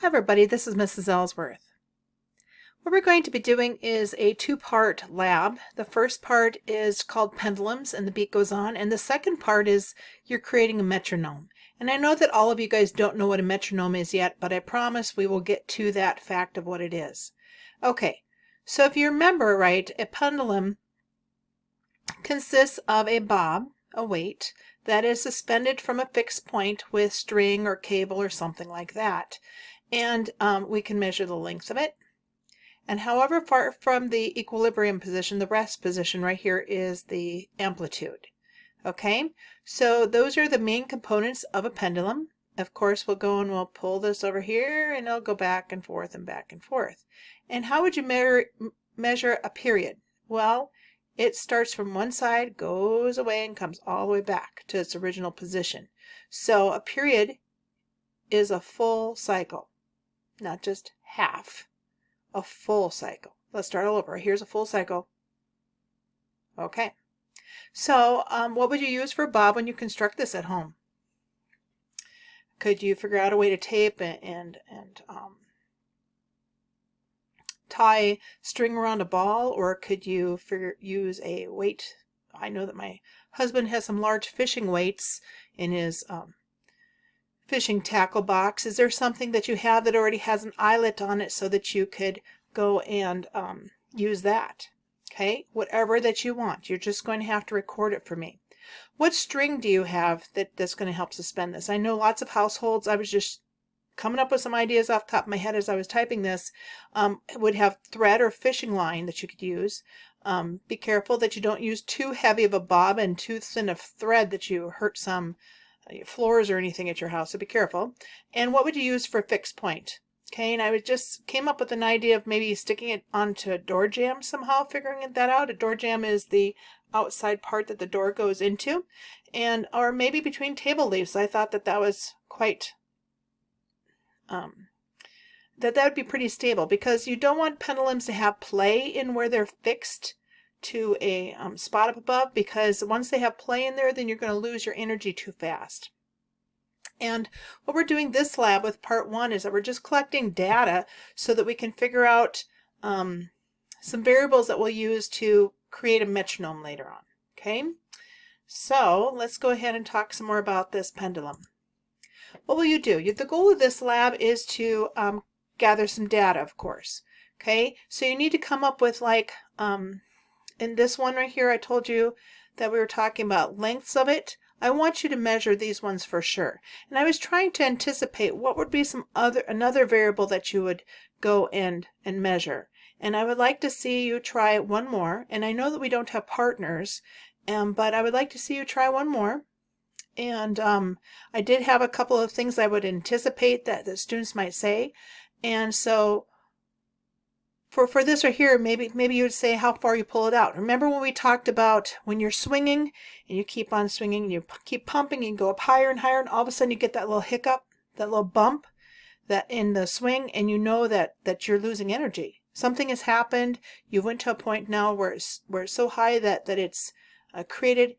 Hi everybody, this is Mrs. Ellsworth. What we're going to be doing is a two-part lab. The first part is called Pendulums and the beat goes on, and the second part is you're creating a metronome. And I know that all of you guys don't know what a metronome is yet, but I promise we will get to that fact of what it is. Okay, so if you remember right, a pendulum consists of a bob, a weight, that is suspended from a fixed point with string or cable or something like that. And we can measure the length of it. And however far from the equilibrium position, the rest position right here is the amplitude. Okay, so those are the main components of a pendulum. Of course, we'll go and we'll pull this over here and it'll go back and forth and back and forth. And how would you measure a period? Well, it starts from one side, goes away, and comes all the way back to its original position. So a period is a full cycle, not just half. A full cycle. Let's start all over. Here's a full cycle. Okay. So what would you use for a bob when you construct this at home? Could you figure out a way to tape and tie string around a ball, or could you use a weight? I know that my husband has some large fishing weights in his fishing tackle box. Is there something that you have that already has an eyelet on it so that you could go and use that? Okay, whatever that you want. You're just going to have to record it for me. What string do you have that's going to help suspend this? I know lots of households, I was just coming up with some ideas off the top of my head as I was typing this, would have thread or fishing line that you could use. Be careful that you don't use too heavy of a bob and too thin of thread that you hurt some floors or anything at your house, so be careful. And what would you use for a fixed point? Okay, and I just came up with an idea of maybe sticking it onto a door jamb somehow, figuring that out. A door jamb is the outside part that the door goes into, and or maybe between table leaves. I thought that was quite that would be pretty stable, because you don't want pendulums to have play in where they're fixed to a spot up above, because once they have play in there, then you're going to lose your energy too fast. And what we're doing this lab with part one is that we're just collecting data so that we can figure out some variables that we'll use to create a metronome later on. Okay, so let's go ahead and talk some more about this pendulum. What will you do? The goal of this lab is to gather some data, of course. Okay, so you need to come up with, like, in this one right here, I told you that we were talking about lengths of it. I want you to measure these ones for sure. And I was trying to anticipate what would be another variable that you would go and measure. And I would like to see you try one more. And I know that we don't have partners, but I would like to see you try one more. And I did have a couple of things I would anticipate that the students might say. And so for this right here, maybe you would say how far you pull it out. Remember when we talked about when you're swinging and you keep on swinging and you keep pumping, you go up higher and higher, and all of a sudden you get that little hiccup, that little bump that in the swing, and you know that you're losing energy. Something has happened. You went to a point now where it's so high that it's created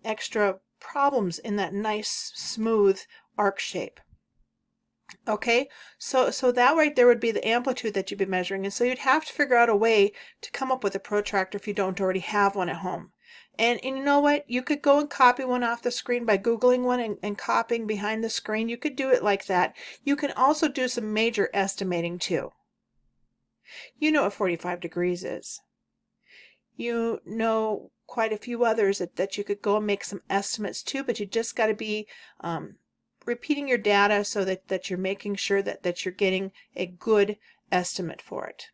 extra problems in that nice smooth arc shape. Okay, so that right there would be the amplitude that you'd be measuring, and so you'd have to figure out a way to come up with a protractor if you don't already have one at home. And you know what? You could go and copy one off the screen by Googling one and copying behind the screen. You could do it like that. You can also do some major estimating too. You know what 45 degrees is. You know quite a few others that you could go and make some estimates too, but you just got to be repeating your data so that you're making sure that you're getting a good estimate for it.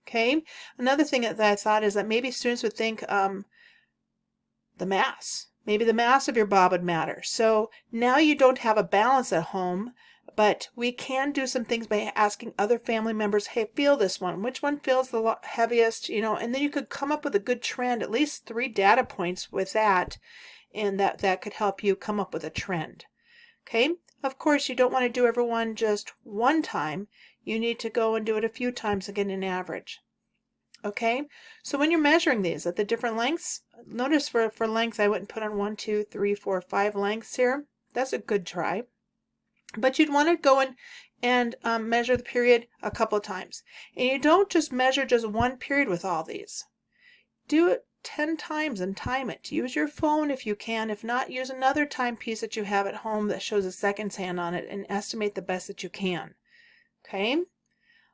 Okay, another thing that I thought is that maybe students would think the mass. Maybe the mass of your bob would matter. So now you don't have a balance at home, but we can do some things by asking other family members, hey, feel this one. Which one feels the heaviest? You know, and then you could come up with a good trend, at least 3 data points with that, and that could help you come up with a trend. Okay, of course you don't want to do everyone just one time. You need to go and do it a few times to get an average. Okay, so when you're measuring these at the different lengths, notice for length I wouldn't put on 1, 2, 3, 4, 5 lengths here. That's a good try. But you'd want to go in and measure the period a couple of times. And you don't just measure just one period with all these. Do it 10 times and time it. Use your phone if you can. If not, use another timepiece that you have at home that shows a seconds hand on it and estimate the best that you can. Okay?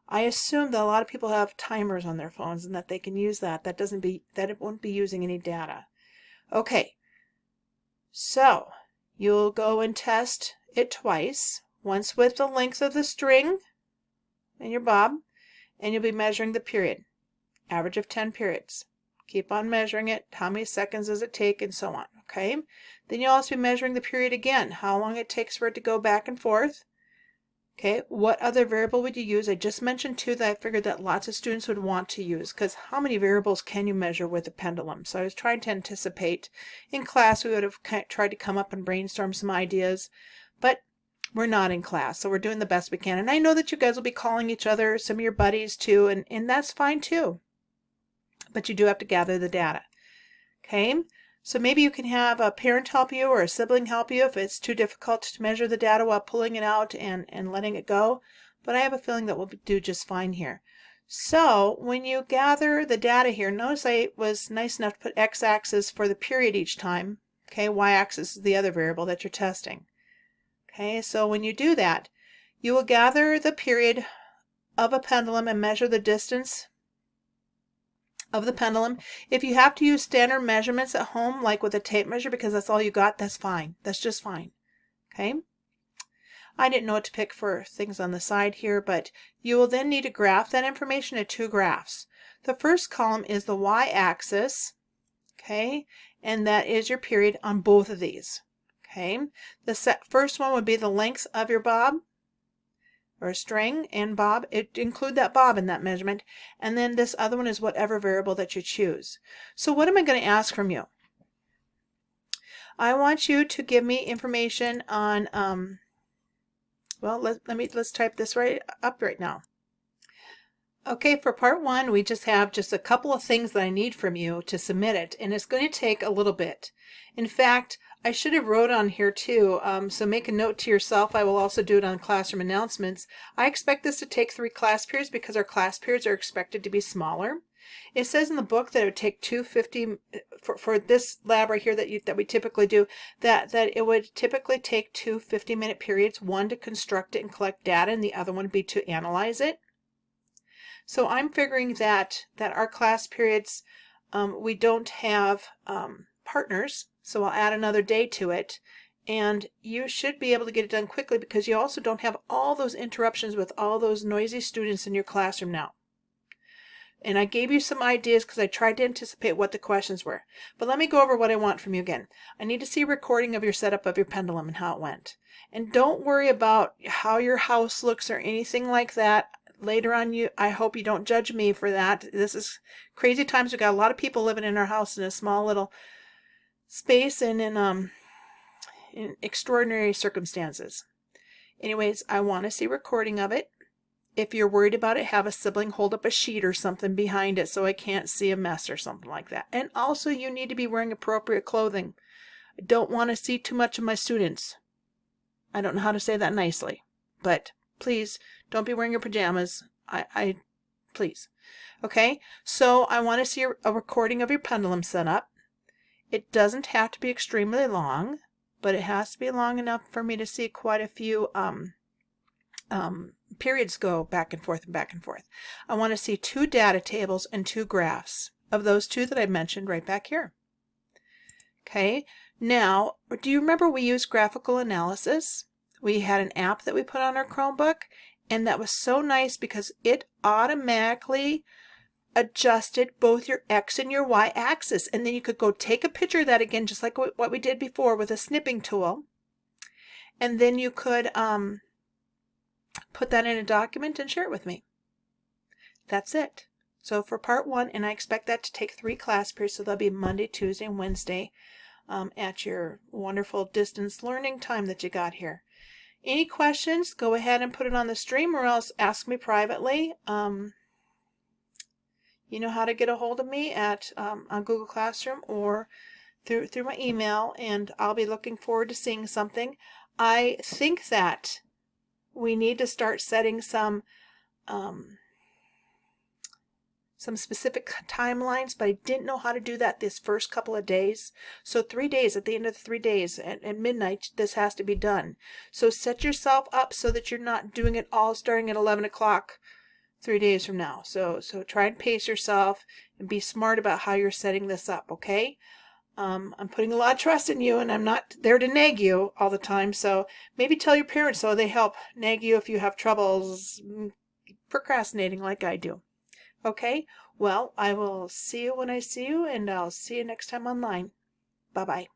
I assume that a lot of people have timers on their phones and that they can use that. That it won't be using any data. Okay. So, you'll go and test it twice. Once with the length of the string and your bob, and you'll be measuring the period. Average of 10 periods. Keep on measuring it. How many seconds does it take, and so on. Okay? Then you'll also be measuring the period again. How long it takes for it to go back and forth. Okay, what other variable would you use? I just mentioned two that I figured that lots of students would want to use, because how many variables can you measure with a pendulum? So I was trying to anticipate. In class, we would have tried to come up and brainstorm some ideas, but we're not in class, so we're doing the best we can. And I know that you guys will be calling each other, some of your buddies too, and that's fine too. But you do have to gather the data. Okay? So maybe you can have a parent help you or a sibling help you if it's too difficult to measure the data while pulling it out and letting it go. But I have a feeling that we'll do just fine here. So when you gather the data here, notice I was nice enough to put x-axis for the period each time. Okay, y-axis is the other variable that you're testing. Okay, so when you do that, you will gather the period of a pendulum and measure the distance of the pendulum. If you have to use standard measurements at home, like with a tape measure, because that's all you got, that's fine. That's just fine. Okay? I didn't know what to pick for things on the side here, but you will then need to graph that information to two graphs. The first column is the y-axis, okay, and that is your period on both of these. Okay? The first one would be the length of your bob, or string and bob. Include that bob in that measurement. And then this other one is whatever variable that you choose. So what am I going to ask from you? I want you to give me information on, well, let's type this up right now. Okay, for part one, we just have a couple of things that I need from you to submit it, and it's going to take a little bit. In fact, I should have wrote on here too, so make a note to yourself. I will also do it on classroom announcements. I expect this to take 3 class periods because our class periods are expected to be smaller. It says in the book that it would take 250 for this lab right here that we typically do, that it would typically take 2 50-minute periods, one to construct it and collect data, and the other one would be to analyze it. So I'm figuring that our class periods, we don't have partners, so I'll add another day to it, and you should be able to get it done quickly because you also don't have all those interruptions with all those noisy students in your classroom now. And I gave you some ideas because I tried to anticipate what the questions were. But let me go over what I want from you again. I need to see a recording of your setup of your pendulum and how it went. And don't worry about how your house looks or anything like that. Later on, I hope you don't judge me for that. This is crazy times. We've got a lot of people living in our house in a small little space and in extraordinary circumstances. Anyways, I want to see a recording of it. If you're worried about it, have a sibling hold up a sheet or something behind it so I can't see a mess or something like that. And also, you need to be wearing appropriate clothing. I don't want to see too much of my students. I don't know how to say that nicely, but please don't be wearing your pajamas. Please. Okay, so I want to see a recording of your pendulum setup. It doesn't have to be extremely long, but it has to be long enough for me to see quite a few periods go back and forth and back and forth. I want to see 2 data tables and 2 graphs of those 2 that I mentioned right back here. Okay, now, do you remember we used graphical analysis? We had an app that we put on our Chromebook, and that was so nice because it automatically adjusted both your X and your Y axis. And then you could go take a picture of that again, just like what we did before with a snipping tool. And then you could put that in a document and share it with me. That's it. So for part 1, and I expect that to take 3 class periods, so that'll be Monday, Tuesday, and Wednesday at your wonderful distance learning time that you got here. Any questions, go ahead and put it on the stream or else ask me privately. You know how to get a hold of me at on Google Classroom or through my email, and I'll be looking forward to seeing something. I think that we need to start setting some specific timelines, but I didn't know how to do that this first couple of days. So 3 days, at the end of the 3 days at midnight, this has to be done. So set yourself up so that you're not doing it all starting at 11 o'clock 3 days from now. So try and pace yourself and be smart about how you're setting this up, okay? I'm putting a lot of trust in you, and I'm not there to nag you all the time. So maybe tell your parents so they help nag you if you have troubles procrastinating like I do. Okay? Well, I will see you when I see you, and I'll see you next time online. Bye-bye.